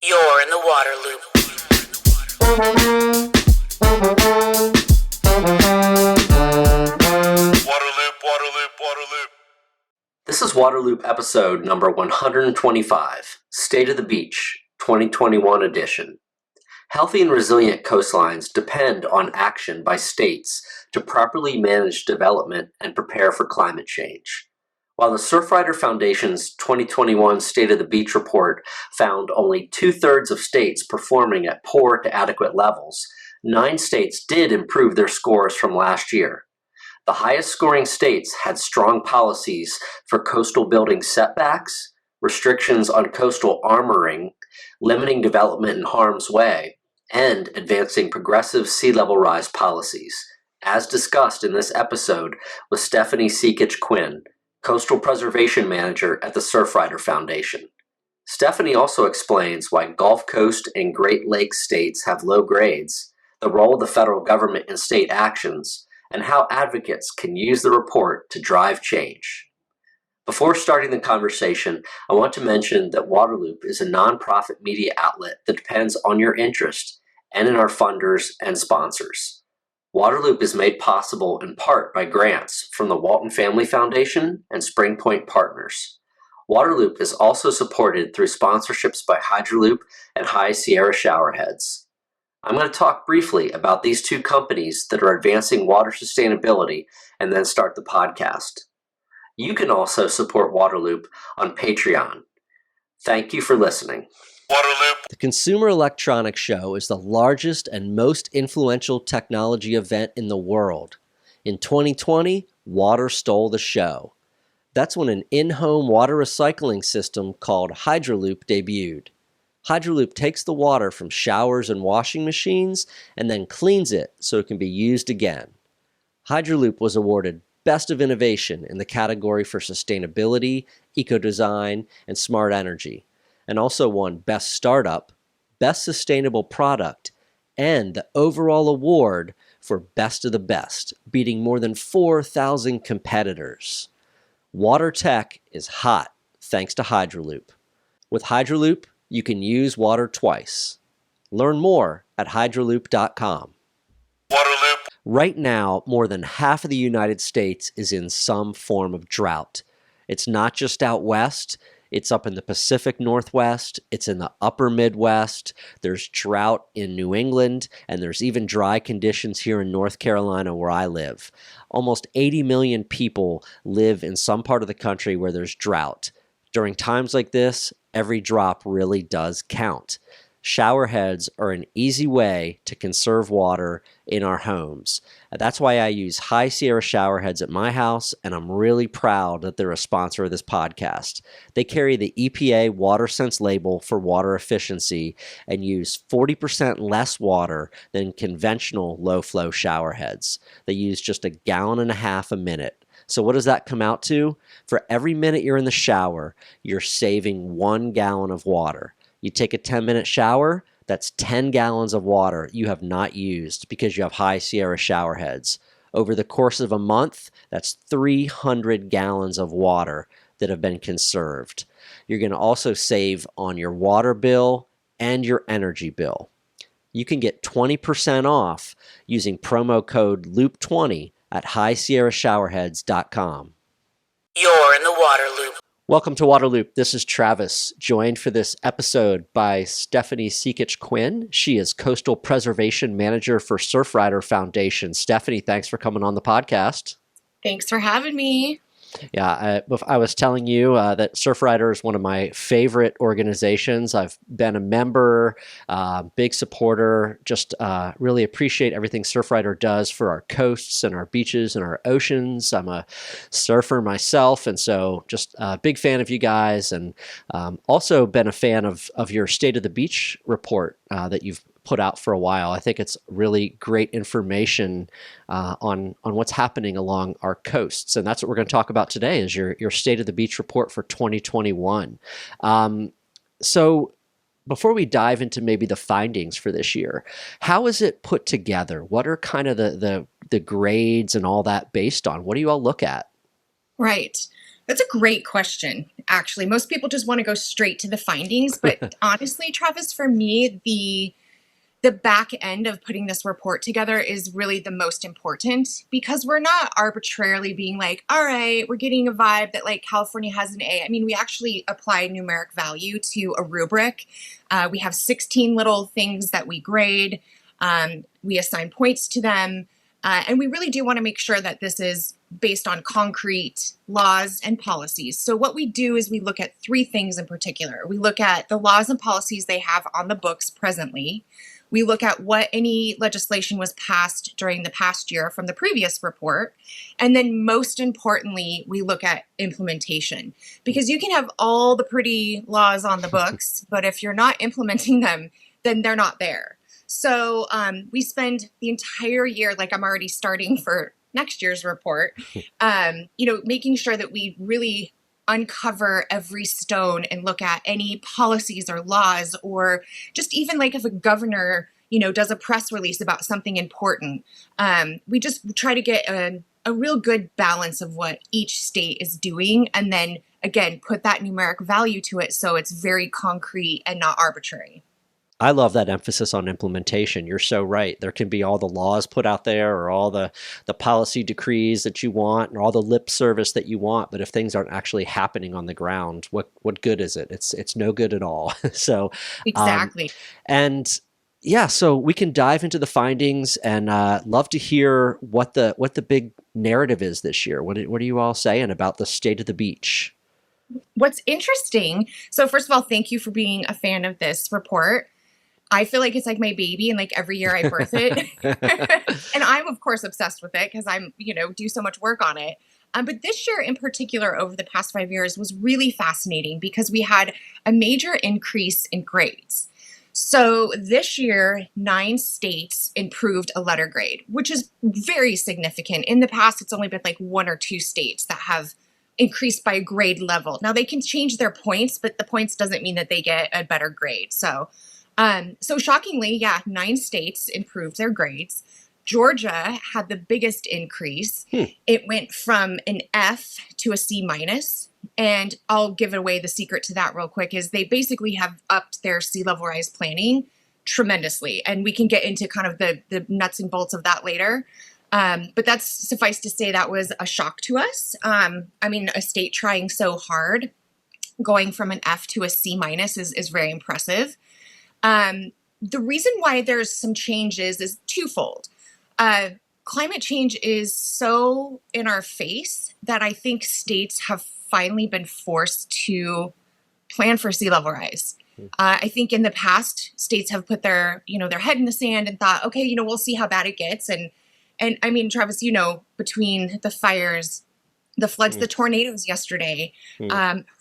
You're in the waterloop. Waterloop. This is Waterloop episode number 125, State of the Beach, 2021 edition. Healthy and resilient coastlines depend on action by states to properly manage development and prepare for climate change. While the Surfrider Foundation's 2021 State of the Beach report found only 2/3 of states performing at poor to adequate levels, 9 states did improve their scores from last year. The highest scoring states had strong policies for coastal building setbacks, restrictions on coastal armoring, limiting development in harm's way, and advancing progressive sea level rise policies, as discussed in this episode with Stefanie Sekich-Quinn, Coastal Preservation Manager at the Surfrider Foundation. Stefanie also explains why Gulf Coast and Great Lakes states have low grades, the role of the federal government in state actions, and how advocates can use the report to drive change. Before starting the conversation, I want to mention that Waterloop is a nonprofit media outlet that depends on your interest and in our funders and sponsors. Waterloop is made possible in part by grants from the Walton Family Foundation and Springpoint Partners. Waterloop is also supported through sponsorships by Hydroloop and High Sierra Showerheads. I'm going to talk briefly about these two companies that are advancing water sustainability and then start the podcast. You can also support Waterloop on Patreon. Thank you for listening. Waterloop. The Consumer Electronics Show is the largest and most influential technology event in the world. In 2020, water stole the show. That's when an in-home water recycling system called Hydroloop debuted. Hydroloop takes the water from showers and washing machines and then cleans it so it can be used again. Hydroloop was awarded Best of Innovation in the category for sustainability, eco-design, and smart energy, and also won Best Startup, Best Sustainable Product, and the overall award for Best of the Best, beating more than 4,000 competitors. Water tech is hot thanks to Hydroloop. With Hydroloop, you can use water twice. Learn more at hydroloop.com. Waterloop. Right now, more than half of the United States is in some form of drought. It's not just out west. It's up in the Pacific Northwest. It's in the upper Midwest. There's drought in New England, and there's even dry conditions here in North Carolina where I live. Almost 80 million people live in some part of the country where there's drought. During times like this, every drop really does count. Showerheads are an easy way to conserve water in our homes. That's why I use High Sierra showerheads at my house, and I'm really proud that they're a sponsor of this podcast. They carry the EPA WaterSense label for water efficiency and use 40% less water than conventional low-flow showerheads. They use just 1.5 gallons a minute. So what does that come out to? For every minute you're in the shower, you're saving 1 gallon of water. You take a 10-minute shower, that's 10 gallons of water you have not used because you have High Sierra showerheads. Over the course of a month, that's 300 gallons of water that have been conserved. You're going to also save on your water bill and your energy bill. You can get 20% off using promo code LOOP20 at highsierrashowerheads.com. You're in the waterloop. Welcome to Waterloop. This is Travis, joined for this episode by Stefanie Sekich-Quinn. She is Coastal Preservation Manager for Surfrider Foundation. Stefanie, thanks for coming on the podcast. Thanks for having me. Yeah, I was telling you that Surfrider is one of my favorite organizations. I've been a member, big supporter, just really appreciate everything Surfrider does for our coasts and our beaches and our oceans. I'm a surfer myself, and so just a big fan of you guys, and also been a fan of your State of the Beach report that you've put out for a while. I think it's really great information on what's happening along our coasts, and that's what we're going to talk about today. Is your State of the Beach report for 2021. So before we dive into maybe the findings for this year, how is it put together? What are kind of the grades and all that based on? What do you all look at? Right. That's a great question, actually. Most people just want to go straight to the findings, but honestly, Travis, for me, the back end of putting this report together is really the most important, because we're not arbitrarily being like, all right, we're getting a vibe that like California has an A. I mean, we actually apply numeric value to a rubric. We have 16 little things that we grade. We assign points to them. And we really do want to make sure that this is based on concrete laws and policies. So what we do is we look at three things in particular. We look at the laws and policies they have on the books presently. We look at what any legislation was passed during the past year from the previous report. And then most importantly, we look at implementation, because you can have all the pretty laws on the books, but if you're not implementing them, then they're not there. So we spend the entire year, like I'm already starting for next year's report, making sure that we really uncover every stone and look at any policies or laws, or just even like if a governor, does a press release about something important. We just try to get a real good balance of what each state is doing, and then again, put that numeric value to it so it's very concrete and not arbitrary. I love that emphasis on implementation. You're so right. There can be all the laws put out there, or all the policy decrees that you want, or all the lip service that you want. But if things aren't actually happening on the ground, what good is it? It's no good at all. So Exactly. So we can dive into the findings, and love to hear what the big narrative is this year. What are you all saying about the state of the beach? What's interesting, so first of all, thank you for being a fan of this report. I feel like it's like my baby, and like every year I birth it. And I'm of course obsessed with it because I'm, do so much work on it. But this year in particular, over the past 5 years, was really fascinating because we had a major increase in grades. So this year, 9 states improved a letter grade, which is very significant. In the past, it's only been like 1 or 2 states that have increased by a grade level. Now they can change their points, but the points doesn't mean that they get a better grade. So shockingly, 9 states improved their grades. Georgia had the biggest increase. It went from an F to a C minus. And I'll give away the secret to that real quick, is they basically have upped their sea level rise planning tremendously. And we can get into kind of the nuts and bolts of that later. But that's suffice to say, that was a shock to us. A state trying so hard, going from an F to a C minus is very impressive. The reason why there's some changes is twofold. Climate change is so in our face that I think states have finally been forced to plan for sea level rise. I think in the past, states have put their head in the sand and thought, okay, we'll see how bad it gets. And I mean, Travis, between the fires, the floods, the tornadoes yesterday,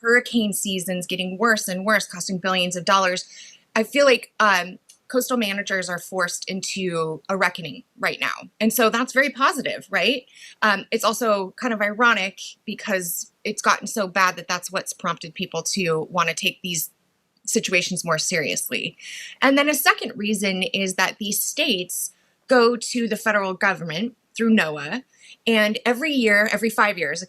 hurricane seasons getting worse and worse, costing billions of dollars. I feel like coastal managers are forced into a reckoning right now. And so that's very positive, right? It's also kind of ironic because it's gotten so bad that that's what's prompted people to want to take these situations more seriously. And then a second reason is that these states go to the federal government through NOAA, and every 5 years,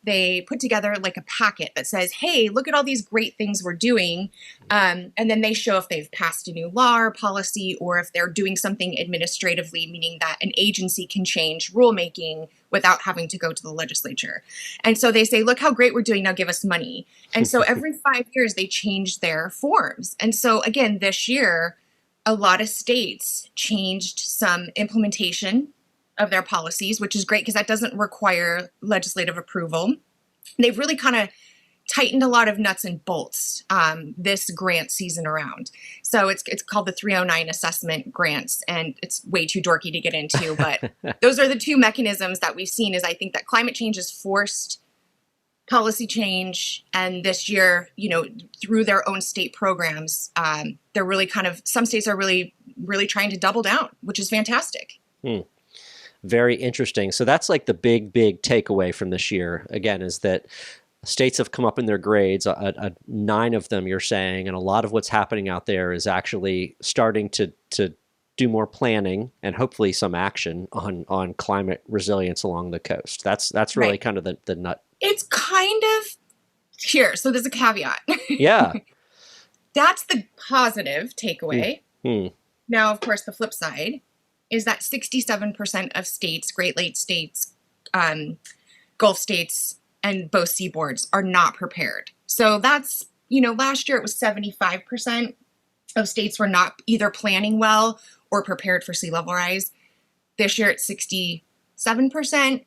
they put together like a packet that says, hey, look at all these great things we're doing. And then they show if they've passed a new law or policy, or if they're doing something administratively, meaning that an agency can change rulemaking without having to go to the legislature. And so they say, look how great we're doing, now give us money. And so every 5 years they change their forms. And so again, this year, a lot of states changed some implementation of their policies, which is great because that doesn't require legislative approval. They've really kind of tightened a lot of nuts and bolts this grant season around. So it's called the 309 assessment grants, and it's way too dorky to get into, but those are the two mechanisms that we've seen. Is I think that climate change has forced policy change, and this year, through their own state programs, they're really some states are really, really trying to double down, which is fantastic. Very interesting. So that's like the big takeaway from this year, again, is that states have come up in their grades, 9 of them, you're saying, and a lot of what's happening out there is actually starting to do more planning and hopefully some action on climate resilience along the coast. That's really right. kind of the It's kind of here. So there's a caveat. Yeah. That's the positive takeaway. Hmm. Now, of course, the flip side is that 67% of states, Great Lakes states, Gulf states, and both seaboards are not prepared. So that's, last year it was 75% of states were not either planning well or prepared for sea level rise. This year it's 67%.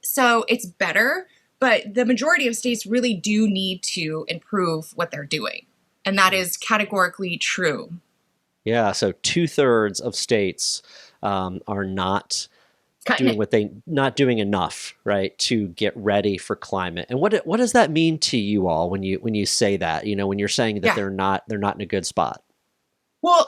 So it's better, but the majority of states really do need to improve what they're doing. And that is categorically true. Yeah. So 2/3 of states are not not doing enough, right, to get ready for climate. And what does that mean to you all when you say that? When you're saying that they're not in a good spot. Well,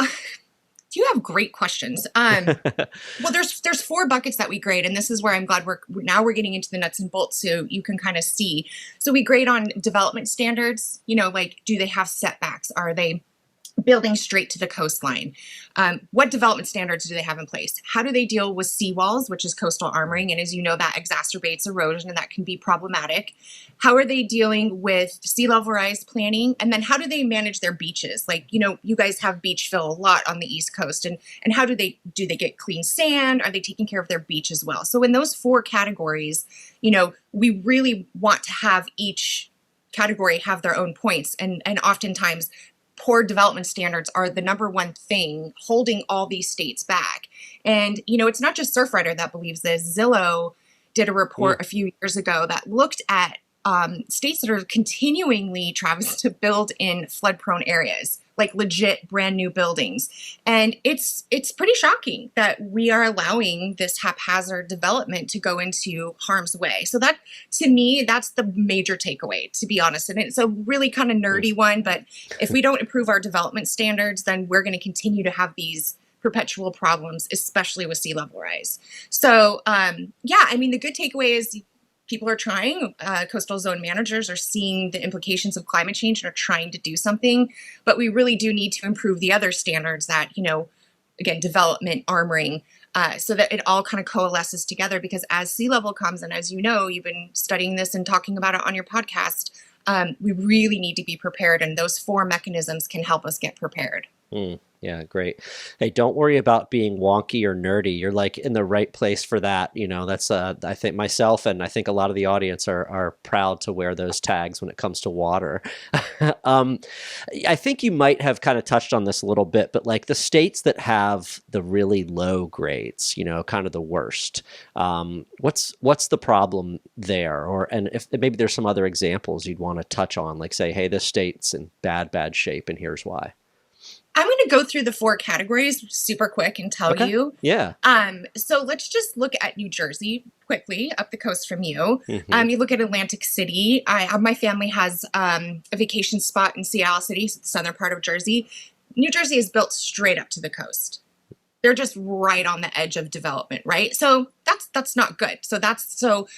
you have great questions. Well, there's 4 buckets that we grade, and this is where I'm glad we're getting into the nuts and bolts so you can kind of see. So we grade on development standards, like do they have setbacks? Are they building straight to the coastline? What development standards do they have in place? How do they deal with seawalls, which is coastal armoring? And as you know, that exacerbates erosion and that can be problematic. How are they dealing with sea level rise planning? And then how do they manage their beaches? Like, you guys have beach fill a lot on the East Coast. And how do they get clean sand? Are they taking care of their beach as well? So in those 4 categories, we really want to have each category have their own points. And oftentimes poor development standards are the number one thing holding all these states back. And, it's not just Surfrider that believes this. Zillow did a report a few years ago that looked at states that are continually, Travis, to build in flood-prone areas, like legit brand new buildings. And it's pretty shocking that we are allowing this haphazard development to go into harm's way. So that, to me, that's the major takeaway, to be honest. And it's a really kind of nerdy one, but if we don't improve our development standards, then we're going to continue to have these perpetual problems, especially with sea level rise. So, the good takeaway is people are trying. Coastal zone managers are seeing the implications of climate change and are trying to do something. But we really do need to improve the other standards that, again, development, armoring, so that it all kind of coalesces together. Because as sea level comes, and as you know, you've been studying this and talking about it on your podcast, we really need to be prepared. And those 4 mechanisms can help us get prepared. Yeah, great. Hey, don't worry about being wonky or nerdy. You're like in the right place for that. That's I think myself and I think a lot of the audience are proud to wear those tags when it comes to water. I think you might have kind of touched on this a little bit, but like the states that have the really low grades, kind of the worst. What's the problem there? And if maybe there's some other examples you'd want to touch on, like say, hey, this state's in bad shape and here's why. I'm going to go through the 4 categories super quick and tell you. Yeah. So let's just look at New Jersey quickly up the coast from you. Mm-hmm. You look at Atlantic City. My family has a vacation spot in Seattle City, the southern part of Jersey. New Jersey is built straight up to the coast. They're just right on the edge of development, right? So that's not good. So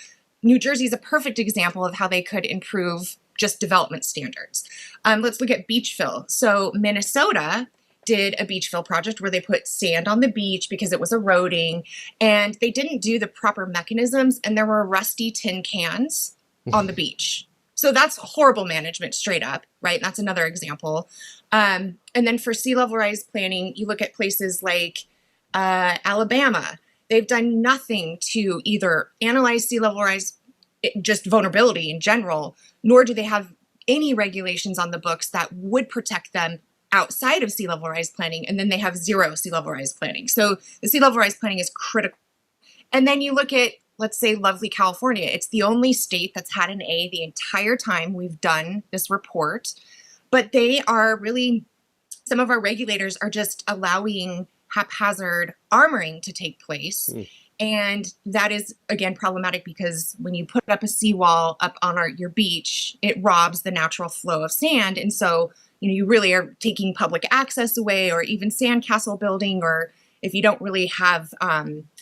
New Jersey is a perfect example of how they could improve just development standards. Let's look at beach fill. So Minnesota did a beach fill project where they put sand on the beach because it was eroding, and they didn't do the proper mechanisms, and there were rusty tin cans on the beach. So that's horrible management straight up, right? That's another example. And then for sea level rise planning, you look at places like Alabama. They've done nothing to either analyze sea level rise, just vulnerability in general, nor do they have any regulations on the books that would protect them outside of sea level rise planning. And then they have 0 sea level rise planning. So the sea level rise planning is critical. And then you look at, let's say, lovely California. It's the only state that's had an A the entire time we've done this report. But they are really, some of our regulators are just allowing haphazard armoring to take place. And that is, again, problematic because when you put up a seawall up on your beach, it robs the natural flow of sand. And so, you really are taking public access away, or even sandcastle building, or if you don't really have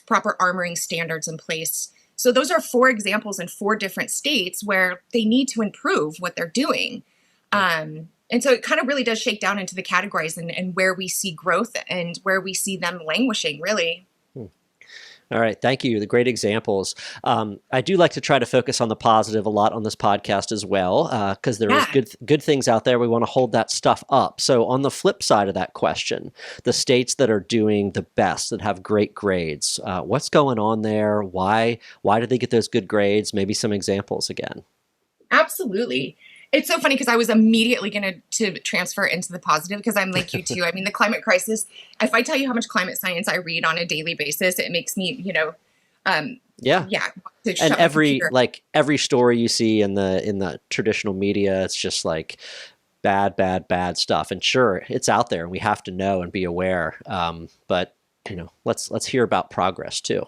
proper armoring standards in place. So those are 4 examples in 4 different states where they need to improve what they're doing. And so it kind of really does shake down into the categories and where we see growth and where we see them languishing, really. All right. Thank you. The great examples. I do like to try to focus on the positive a lot on this podcast as well, because there is good things out there. We want to hold that stuff up. So on the flip side of that question, the states that are doing the best, that have great grades, what's going on there? Why did they get those good grades? Maybe some examples again. Absolutely. It's so funny because I was immediately going to transfer into the positive because I'm like you too. I mean, the climate crisis, if I tell you how much climate science I read on a daily basis, it makes me, Yeah. to shut And my computer. every story you see in the traditional media, it's just like bad stuff. And sure, it's out there and we have to know and be aware. But let's hear about progress too.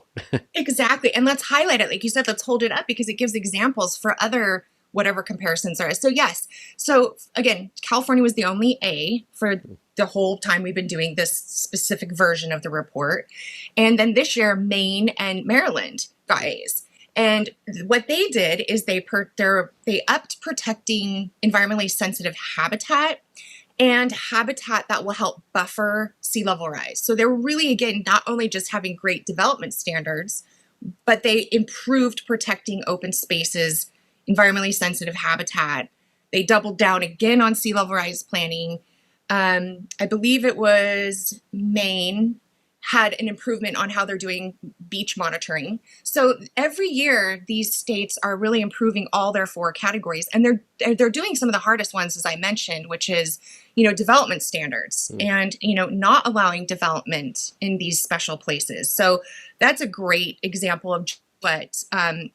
Exactly. And let's highlight it. Like you said, let's hold it up because it gives examples for other whatever comparisons there is. So yes. So again, California was the only A for the whole time we've been doing this specific version of the report. And then this year, Maine and Maryland got A's. And what they did is they upped protecting environmentally sensitive habitat and habitat that will help buffer sea level rise. So they're really, again, not only just having great development standards, but they improved protecting open spaces, environmentally sensitive habitat. They doubled down again on sea level rise planning. I believe it was Maine had an improvement on how they're doing beach monitoring. So every year, these states are really improving all their 4 categories, and they're doing some of the hardest ones, as I mentioned, which is development standards and not allowing development in these special places. So that's a great example of what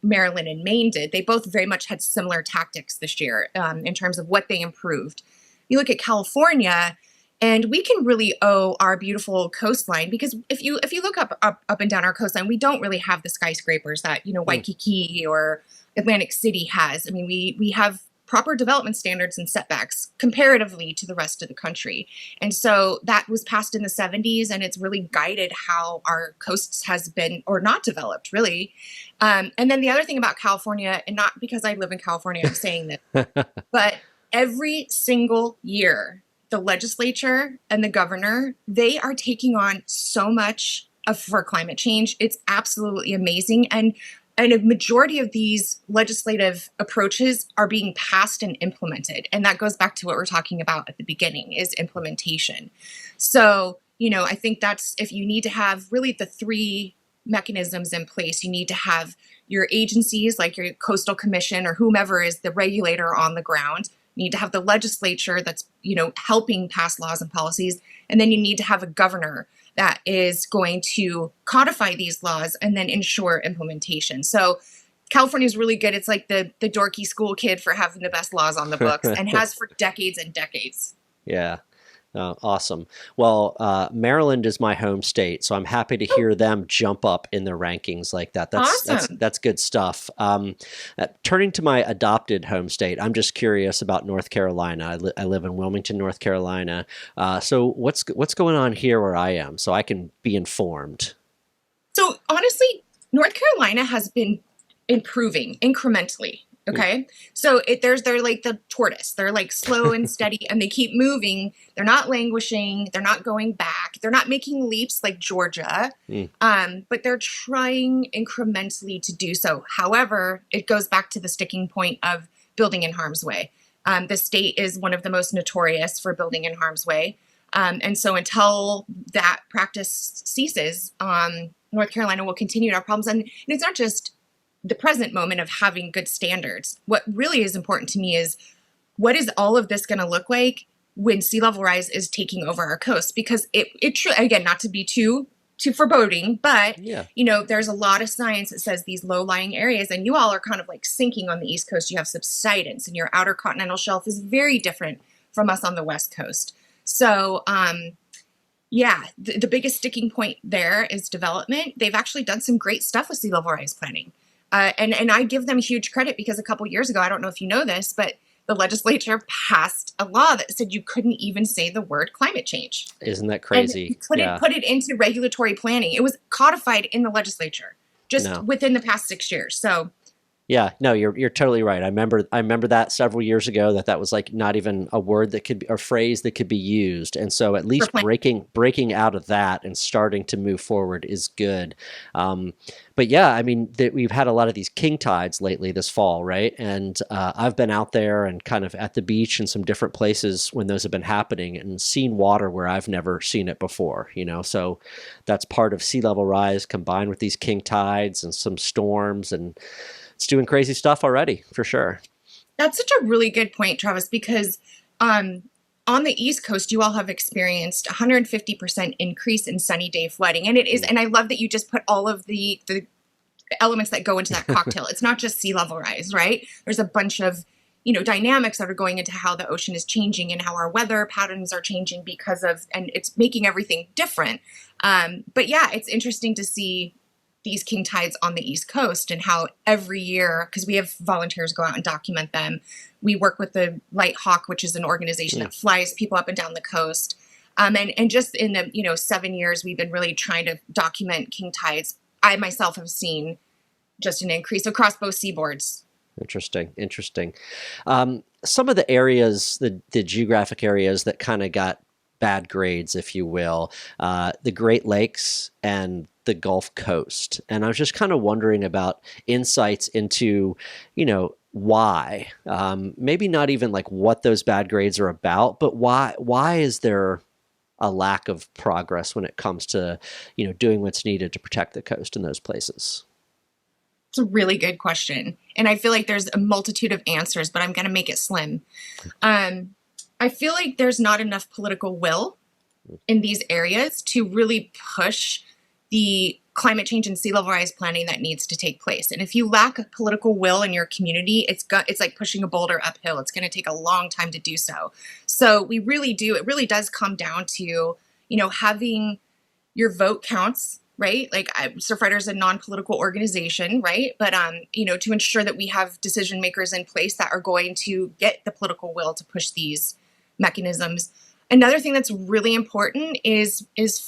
Maryland and Maine did. They both very much had similar tactics this year in terms of what they improved. You look at California, and we can really owe our beautiful coastline because if you look up and down our coastline, we don't really have the skyscrapers that Waikiki or Atlantic City has. I mean, we have proper development standards and setbacks comparatively to the rest of the country. And so that was passed in the 70s, and it's really guided how our coasts has been or not developed, really. And then the other thing about California, and not because I live in California, I'm saying this, but every single year, the legislature and the governor, they are taking on so much for climate change. It's absolutely amazing. And a majority of these legislative approaches are being passed and implemented. And that goes back to what we're talking about at the beginning is implementation. So, I think that's, if you need to have really the 3 mechanisms in place, you need to have your agencies like your Coastal Commission or whomever is the regulator on the ground. You need to have the legislature that's, helping pass laws and policies. And then you need to have a governor that is going to codify these laws and then ensure implementation. So California is really good. It's like the dorky school kid for having the best laws on the books and has for decades and decades. Yeah. Awesome. Well, Maryland is my home state, so I'm happy to hear them jump up in the rankings like that. That's good stuff. Turning to my adopted home state, I'm just curious about North Carolina. I live in Wilmington, North Carolina. So what's going on here where I am, so I can be informed? So honestly, North Carolina has been improving incrementally. Okay. So they're like the tortoise. They're like slow and steady and they keep moving. They're not languishing. They're not going back. They're not making leaps like Georgia. But they're trying incrementally to do so. However, it goes back to the sticking point of building in harm's way. The state is one of the most notorious for building in harm's way. And so until that practice ceases, North Carolina will continue to have problems. And it's not just the present moment of having good standards. What really is important to me is what is all of this going to look like when sea level rise is taking over our coast? Because it again, not to be too foreboding, but there's a lot of science that says these low-lying areas, and you all are kind of like sinking on the East Coast. You have subsidence, and your outer continental shelf is very different from us on the West Coast. So, the biggest sticking point there is development. They've actually done some great stuff with sea level rise planning. And I give them huge credit because a couple years ago, I don't know if you know this, but the legislature passed a law that said you couldn't even say the word climate change. Isn't that crazy? And you couldn't put it into regulatory planning. It was codified in the legislature just within the past 6 years. So Yeah, no, you're totally right. I remember that several years ago that was like not even a word that could be, or phrase that could be used. And so at For least plan- breaking out of that and starting to move forward is good. Um, but yeah, I mean, we've had a lot of these king tides lately this fall, right? And I've been out there and kind of at the beach in some different places when those have been happening and seen water where I've never seen it before, you know? So that's part of sea level rise combined with these king tides and some storms, and it's doing crazy stuff already for sure. That's such a really good point, Travis, because um, on the East Coast, you all have experienced 150% increase in sunny day flooding. And it is, and I love that you just put all of the elements that go into that cocktail. It's not just sea level rise, right? There's a bunch of, dynamics that are going into how the ocean is changing and how our weather patterns are changing because of, and it's making everything different. But yeah, it's interesting to see these king tides on the East Coast and how every year, because we have volunteers go out and document them. We work with the Light Hawk, which is an organization that flies people up and down the coast. And just in the 7 years, we've been really trying to document king tides. I myself have seen just an increase across both seaboards. Interesting. Some of the areas, the geographic areas that kind of got bad grades, if you will, the Great Lakes and the Gulf Coast. And I was just kind of wondering about insights into, why. Maybe not even like what those bad grades are about, but why is there a lack of progress when it comes to, doing what's needed to protect the coast in those places? It's a really good question. And I feel like there's a multitude of answers, but I'm going to make it slim. I feel like there's not enough political will in these areas to really push the climate change and sea level rise planning that needs to take place. And if you lack political will in your community, it's like pushing a boulder uphill. It's going to take a long time to do so. So it really does come down to, having your vote counts, right? Like Surfrider is a non-political organization, right? But, to ensure that we have decision makers in place that are going to get the political will to push these mechanisms. Another thing that's really important is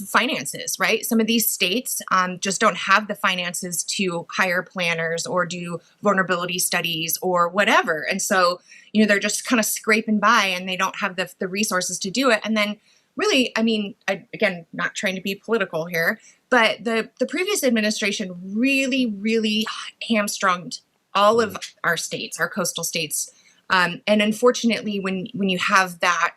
finances, right? Some of these states just don't have the finances to hire planners or do vulnerability studies or whatever. And so, they're just kind of scraping by and they don't have the resources to do it. And then really, again, not trying to be political here, but the previous administration really hamstrung all of our states, our coastal states. And unfortunately, when you have that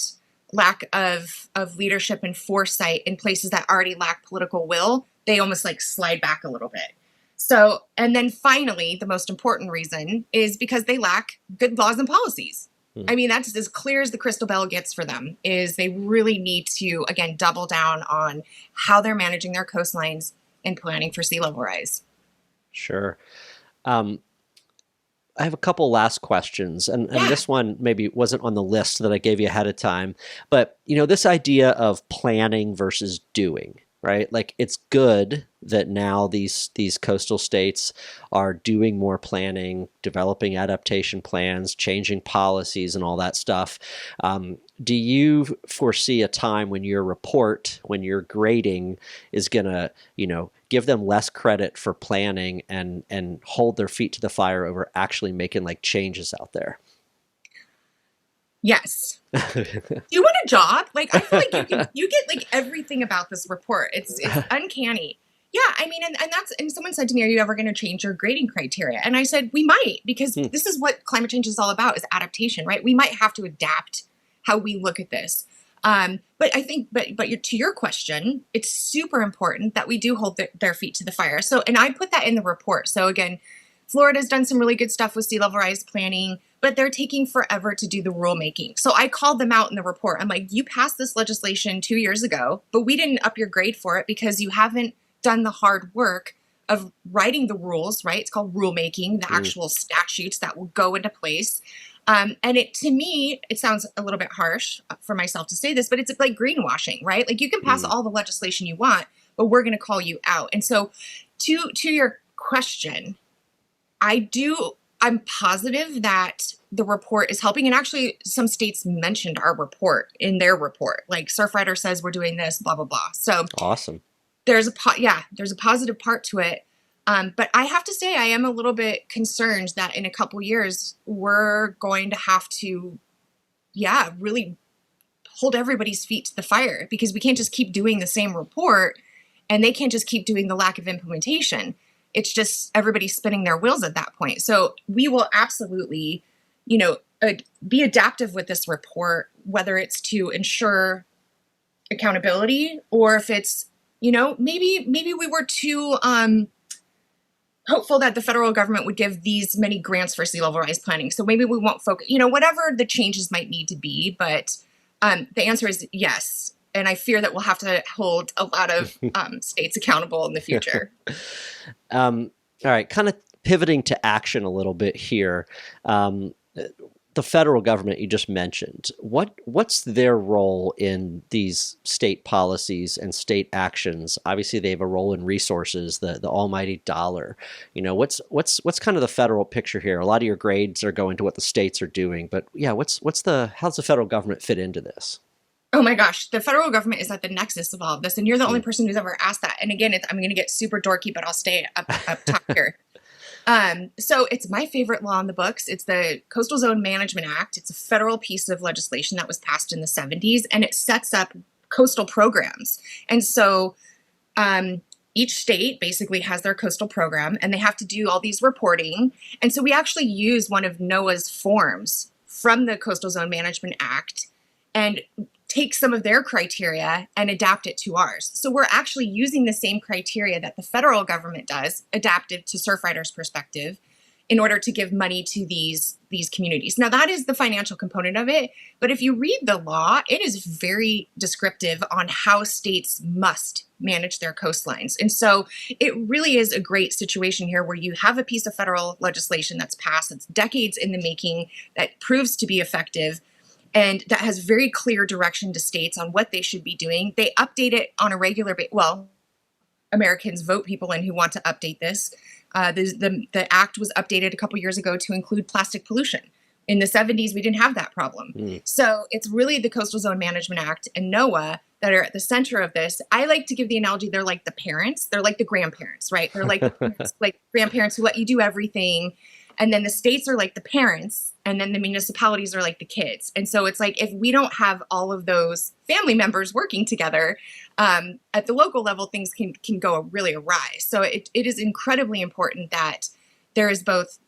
lack of leadership and foresight in places that already lack political will, they almost like slide back a little bit. So, and then finally, the most important reason is because they lack good laws and policies. That's as clear as the crystal ball gets for them, is they really need to, again, double down on how they're managing their coastlines and planning for sea level rise. Sure. I have a couple last questions, and this one maybe wasn't on the list that I gave you ahead of time, but this idea of planning versus doing, right? Like, it's good that now these coastal states are doing more planning, developing adaptation plans, changing policies, and all that stuff. Do you foresee a time when your report, when your grading, is going to, give them less credit for planning and hold their feet to the fire over actually making like changes out there? Yes. You want a job? Like, I feel like you get like everything about this report. It's uncanny. Yeah, and someone said to me, "Are you ever going to change your grading criteria?" And I said, "We might, because this is what climate change is all about, is adaptation, right? We might have to adapt how we look at this." But I think, to your question, it's super important that we do hold their feet to the fire. So, and I put that in the report. So again, Florida's done some really good stuff with sea level rise planning, but they're taking forever to do the rulemaking. So I called them out in the report. I'm like, you passed this legislation 2 years ago, but we didn't up your grade for it because you haven't done the hard work of writing the rules, right? It's called rulemaking, the actual statutes that will go into place. And to me, it sounds a little bit harsh for myself to say this, but it's like greenwashing, right? Like, you can pass all the legislation you want, but we're going to call you out. And so to your question, I'm positive that the report is helping. And actually, some states mentioned our report in their report. Like, Surfrider says we're doing this, blah, blah, blah. So awesome. There's a positive part to it. But I have to say, I am a little bit concerned that in a couple years, we're going to have to, really hold everybody's feet to the fire, because we can't just keep doing the same report and they can't just keep doing the lack of implementation. It's just everybody spinning their wheels at that point. So we will absolutely, be adaptive with this report, whether it's to ensure accountability or if it's, maybe we were too hopeful that the federal government would give these many grants for sea level rise planning. So maybe we won't focus, whatever the changes might need to be. But the answer is yes. And I fear that we'll have to hold a lot of states accountable in the future. All right, kind of pivoting to action a little bit here. The federal government you just mentioned, what's their role in these state policies and state actions? Obviously, they have a role in resources, the almighty dollar. What's kind of the federal picture here? A lot of your grades are going to what the states are doing, but how's the federal government fit into this? Oh my gosh, the federal government is at the nexus of all of this, and you're the only person who's ever asked that. And again, I'm going to get super dorky, but I'll stay up top here. So it's my favorite law in the books. It's the Coastal Zone Management Act. It's a federal piece of legislation that was passed in the 70s, and it sets up coastal programs. And so each state basically has their coastal program, and they have to do all these reporting. And so we actually use one of NOAA's forms from the Coastal Zone Management Act and take some of their criteria and adapt it to ours. So we're actually using the same criteria that the federal government does, adapted to Surfrider's perspective, in order to give money to these communities. Now, that is the financial component of it. But if you read the law, it is very descriptive on how states must manage their coastlines. And so it really is a great situation here where you have a piece of federal legislation that's passed, that's decades in the making, that proves to be effective, and that has very clear direction to states on what they should be doing. They update it on a regular basis. Well, Americans vote people in who want to update this. The act was updated a couple years ago to include plastic pollution. In the 70s, we didn't have that problem. So it's really the Coastal Zone Management Act and NOAA that are at the center of this. I like to give the analogy, they're like the parents. They're like the grandparents, right? They're like the parents, like grandparents who let you do everything. And then the states are like the parents, and then the municipalities are like the kids. And so it's like, if we don't have all of those family members working together at the local level, things can go really awry. So it is incredibly important that there is both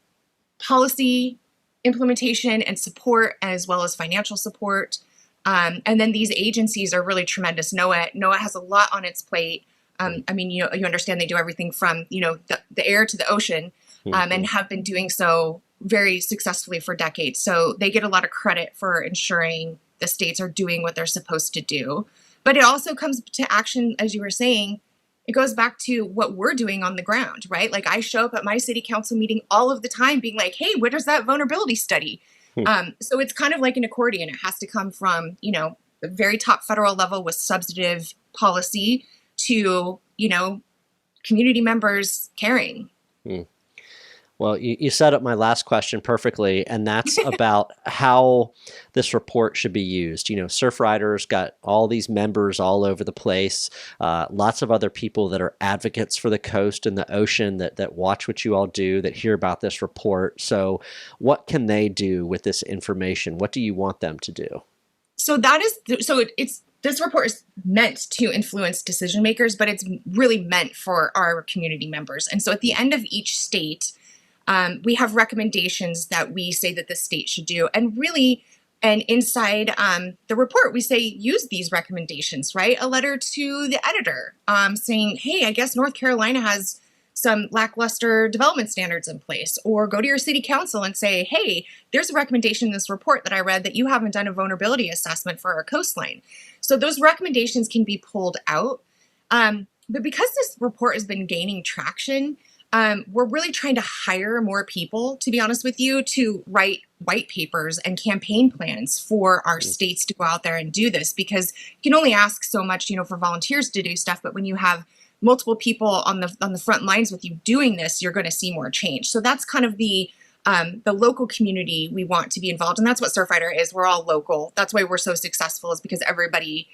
policy implementation and support, as well as financial support. And then these agencies are really tremendous. NOAA has a lot on its plate. You understand they do everything from, the air to the ocean. And have been doing so very successfully for decades. So they get a lot of credit for ensuring the states are doing what they're supposed to do. But it also comes to action, as you were saying, it goes back to what we're doing on the ground, right? Like, I show up at my city council meeting all of the time being like, hey, what is that vulnerability study? So it's kind of like an accordion. It has to come from, the very top federal level with substantive policy to, community members caring. Well, you set up my last question perfectly, and that's about how this report should be used. Surfrider's got all these members all over the place, lots of other people that are advocates for the coast and the ocean that watch what you all do, that hear about this report. So what can they do with this information? What do you want them to do? This report is meant to influence decision makers, but it's really meant for our community members. And so at the end of each state, we have recommendations that we say that the state should do. And inside the report, we say, use these recommendations, right? A letter to the editor saying, hey, I guess North Carolina has some lackluster development standards in place. Or go to your city council and say, hey, there's a recommendation in this report that I read that you haven't done a vulnerability assessment for our coastline. So those recommendations can be pulled out. But because this report has been gaining traction, we're really trying to hire more people, to be honest with you, to write white papers and campaign plans for our states to go out there and do this, because you can only ask so much, for volunteers to do stuff. But when you have multiple people on the front lines with you doing this, you're going to see more change. So that's kind of the local community we want to be involved. And that's what Surfrider is. We're all local. That's why we're so successful, is because everybody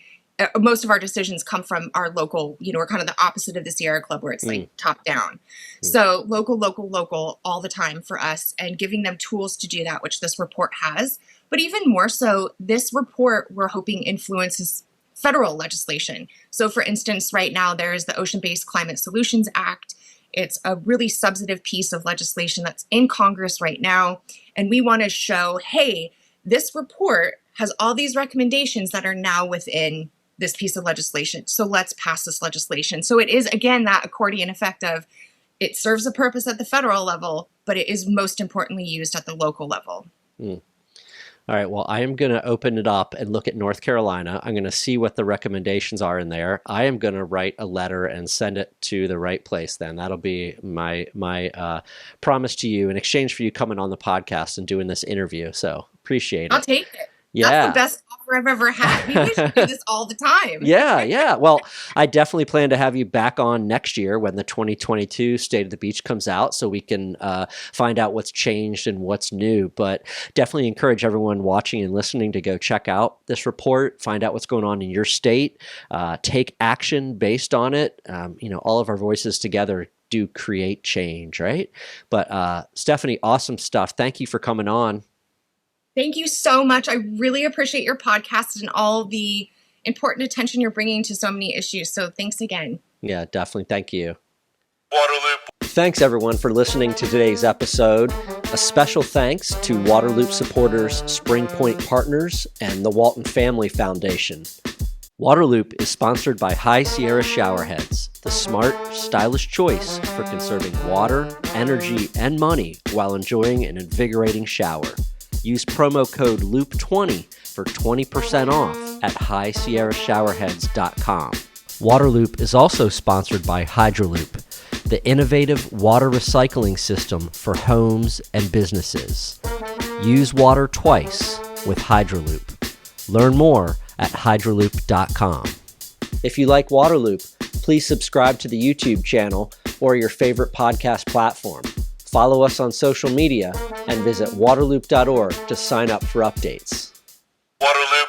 most of our decisions come from our local, we're kind of the opposite of the Sierra Club where it's like top down. So local all the time for us, and giving them tools to do that, which this report has. But even more so, this report we're hoping influences federal legislation. So for instance, right now there is the Ocean-Based Climate Solutions Act. It's a really substantive piece of legislation that's in Congress right now. And we want to show, hey, this report has all these recommendations that are now within this piece of legislation. So let's pass this legislation. So it is, again, that accordion effect of it serves a purpose at the federal level, but it is most importantly used at the local level. All right, well, I am going to open it up and look at North Carolina. I'm going to see what the recommendations are in there. I am going to write a letter and send it to the right place then. That'll be my promise to you in exchange for you coming on the podcast and doing this interview. So appreciate it. I'll take it. Yeah. That's the best offer I've ever had. We should do this all the time. Yeah. Well, I definitely plan to have you back on next year when the 2022 State of the Beach comes out so we can find out what's changed and what's new. But definitely encourage everyone watching and listening to go check out this report, find out what's going on in your state, take action based on it. All of our voices together do create change, right? But Stefanie, awesome stuff. Thank you for coming on. Thank you so much. I really appreciate your podcast and all the important attention you're bringing to so many issues. So thanks again. Yeah, definitely. Thank you. Waterloop. Thanks, everyone, for listening to today's episode. A special thanks to Waterloop supporters, Spring Point Partners, and the Walton Family Foundation. Waterloop is sponsored by High Sierra Showerheads, the smart, stylish choice for conserving water, energy, and money while enjoying an invigorating shower. Use promo code LOOP20 for 20% off at highsierrashowerheads.com. Waterloop is also sponsored by Hydroloop, the innovative water recycling system for homes and businesses. Use water twice with Hydroloop. Learn more at hydroloop.com. If you like Waterloop, please subscribe to the YouTube channel or your favorite podcast platform. Follow us on social media and visit waterloop.org to sign up for updates. Waterloop.